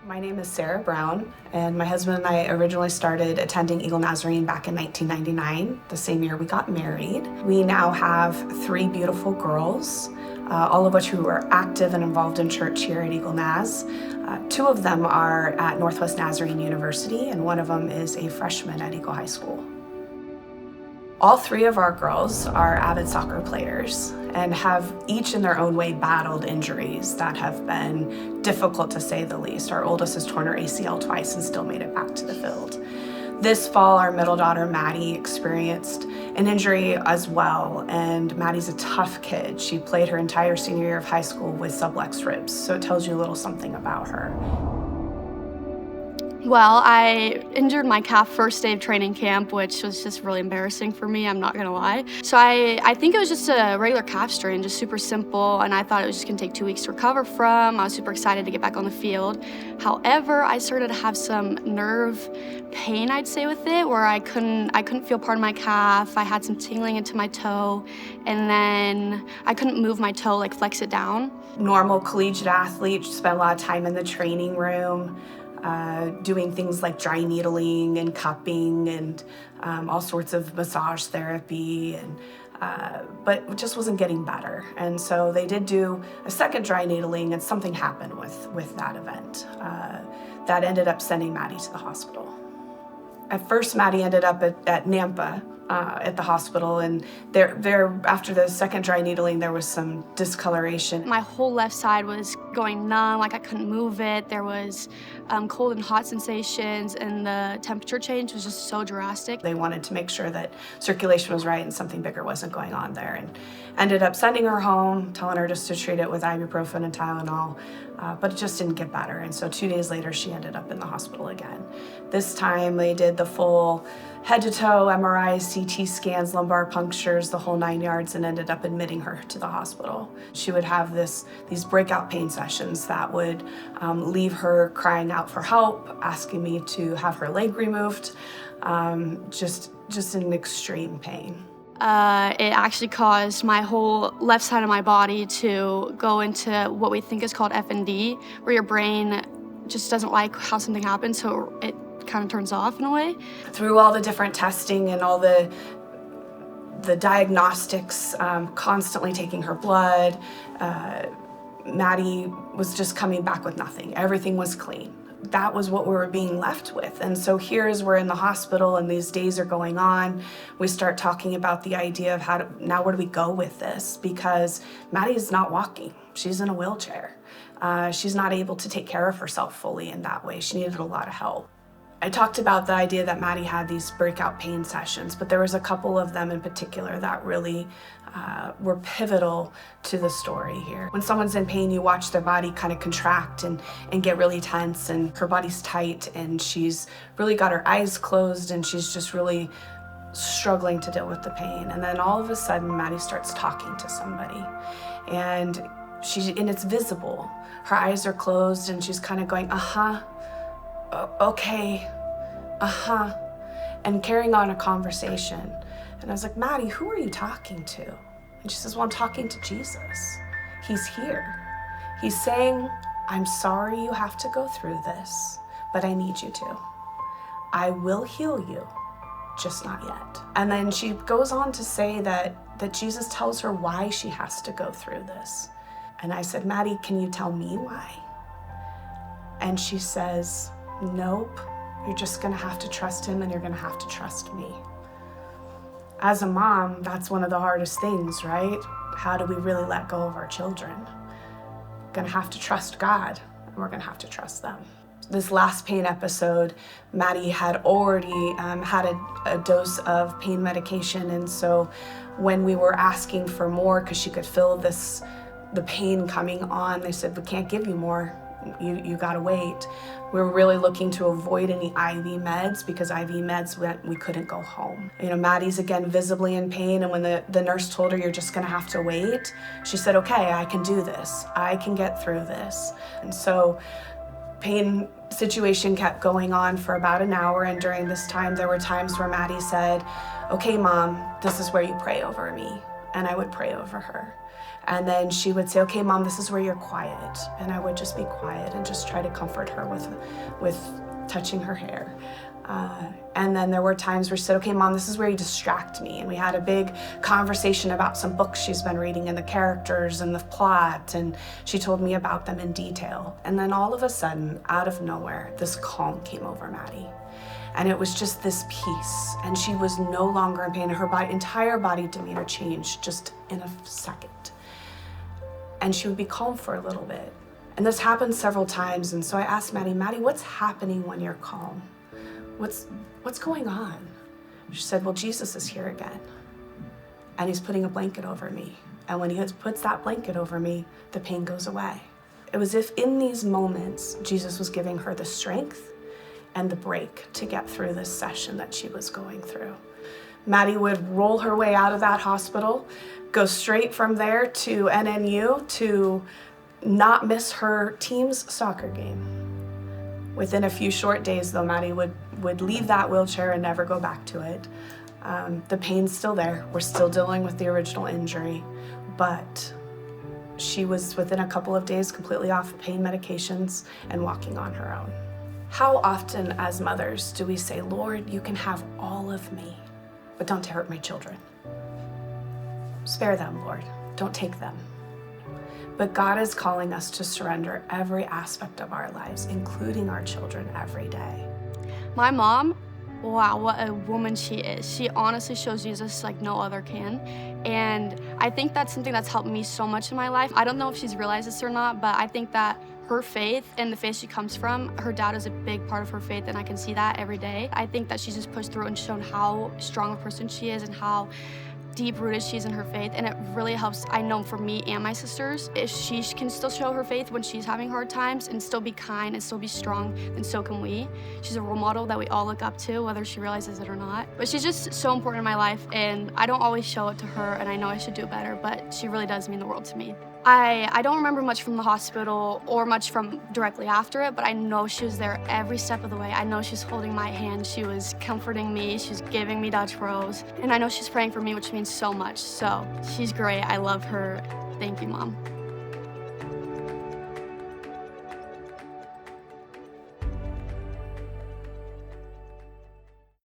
My name is Sarah Brown, and my husband and I originally started attending Eagle Nazarene back in 1999, the same year we got married. We now have 3 beautiful girls, all of which who are active and involved in church here at Eagle Naz. 2 of them are at Northwest Nazarene University, and one of them is a freshman at Eagle High School. All 3 of our girls are avid soccer players and have each in their own way battled injuries that have been difficult to say the least. Our oldest has torn her ACL twice and still made it back to the field. This fall, our middle daughter, Maddie, experienced an injury as well, and Maddie's a tough kid. She played her entire senior year of high school with subluxed ribs, so it tells you a little something about her. Well, I injured my calf first day of training camp, which was just really embarrassing for me, I'm not gonna lie. So I think it was just a regular calf strain, just super simple, and I thought it was just gonna take 2 weeks to recover from. I was super excited to get back on the field. However, I started to have some nerve pain, I'd say, with it, where I couldn't feel part of my calf. I had some tingling into my toe, and then I couldn't move my toe, like flex it down. Normal collegiate athletes spend a lot of time in the training room, doing things like dry needling and cupping and all sorts of massage therapy, but it just wasn't getting better. And so they did do a second dry needling, and something happened with that event that ended up sending Maddie to the hospital. At first, Maddie ended up at Nampa at the hospital, and there after the second dry needling, there was some discoloration. My whole left side was going numb, like I couldn't move it. There was cold and hot sensations, and the temperature change was just so drastic. They wanted to make sure that circulation was right and something bigger wasn't going on there, and ended up sending her home, telling her just to treat it with ibuprofen and Tylenol, but it just didn't get better. And so 2 days later, she ended up in the hospital again. This time they did the full head to toe MRIs, CT scans, lumbar punctures, the whole 9 yards, and ended up admitting her to the hospital. She would have these breakout pain sessions that would leave her crying out for help, asking me to have her leg removed, just in extreme pain. It actually caused my whole left side of my body to go into what we think is called F&D, where your brain just doesn't like how something happens, so it kind of turns off in a way. Through all the different testing and all the diagnostics, constantly taking her blood, Maddie was just coming back with nothing. Everything was clean. That was what we were being left with. And so here as we're in the hospital and these days are going on, we start talking about the idea of now where do we go with this? Because Maddie is not walking. She's in a wheelchair. She's not able to take care of herself fully in that way. She needed a lot of help. I talked about the idea that Maddie had these breakout pain sessions, but there was a couple of them in particular that really were pivotal to the story here. When someone's in pain, you watch their body kind of contract and get really tense, and her body's tight, and she's really got her eyes closed, and she's just really struggling to deal with the pain. And then all of a sudden, Maddie starts talking to somebody, and it's visible. Her eyes are closed, and she's kind of going, okay, and carrying on a conversation. And I was like, Maddie, who are you talking to? And she says, well, I'm talking to Jesus. He's here. He's saying, I'm sorry you have to go through this, but I need you to. I will heal you, just not yet. And then she goes on to say that Jesus tells her why she has to go through this. And I said, Maddie, can you tell me why? And she says, nope, you're just gonna have to trust him, and you're gonna have to trust me. As a mom, that's one of the hardest things, right? How do we really let go of our children? We're gonna have to trust God, and we're gonna have to trust them. This last pain episode, Maddie had already had a dose of pain medication, and so when we were asking for more, because she could feel the pain coming on, they said, we can't give you more. You gotta wait. We were really looking to avoid any IV meds, because IV meds meant we couldn't go home. Maddie's again visibly in pain, and when the nurse told her, you're just gonna have to wait, she said, okay, I can do this. I can get through this. And so pain situation kept going on for about an hour, and during this time, there were times where Maddie said, okay, Mom, this is where you pray over me. And I would pray over her. And then she would say, okay, Mom, this is where you're quiet. And I would just be quiet and just try to comfort her with touching her hair. And then there were times where she said, okay, Mom, this is where you distract me. And we had a big conversation about some books she's been reading and the characters and the plot. And she told me about them in detail. And then all of a sudden, out of nowhere, this calm came over Maddie. And it was just this peace. And she was no longer in pain. Her entire body demeanor changed just in a second. And she would be calm for a little bit. And this happened several times. And so I asked Maddie, what's happening when you're calm? What's going on? She said, well, Jesus is here again. And he's putting a blanket over me. And when he puts that blanket over me, the pain goes away. It was as if in these moments, Jesus was giving her the strength and the break to get through this session that she was going through. Maddie would roll her way out of that hospital, go straight from there to NNU to not miss her team's soccer game. Within a few short days, though, Maddie would leave that wheelchair and never go back to it. The pain's still there. We're still dealing with the original injury, but she was within a couple of days completely off of pain medications and walking on her own. How often as mothers do we say, Lord, you can have all of me, but don't hurt my children. Spare them, Lord. Don't take them. But God is calling us to surrender every aspect of our lives, including our children, every day. My mom, wow, what a woman she is. She honestly shows Jesus like no other can. And I think that's something that's helped me so much in my life. I don't know if she's realized this or not, but I think that her faith and the faith she comes from, her dad is a big part of her faith, and I can see that every day. I think that she's just pushed through and shown how strong a person she is and how deep-rooted she is in her faith, and it really helps, I know, for me and my sisters. If she can still show her faith when she's having hard times and still be kind and still be strong, then so can we. She's a role model that we all look up to, whether she realizes it or not. But she's just so important in my life, and I don't always show it to her, and I know I should do better, but she really does mean the world to me. I don't remember much from the hospital or much from directly after it, but I know she was there every step of the way. I know she's holding my hand, she was comforting me, she's giving me Dutch bros, and I know she's praying for me, which means so much. So she's great, I love her. Thank you, Mom.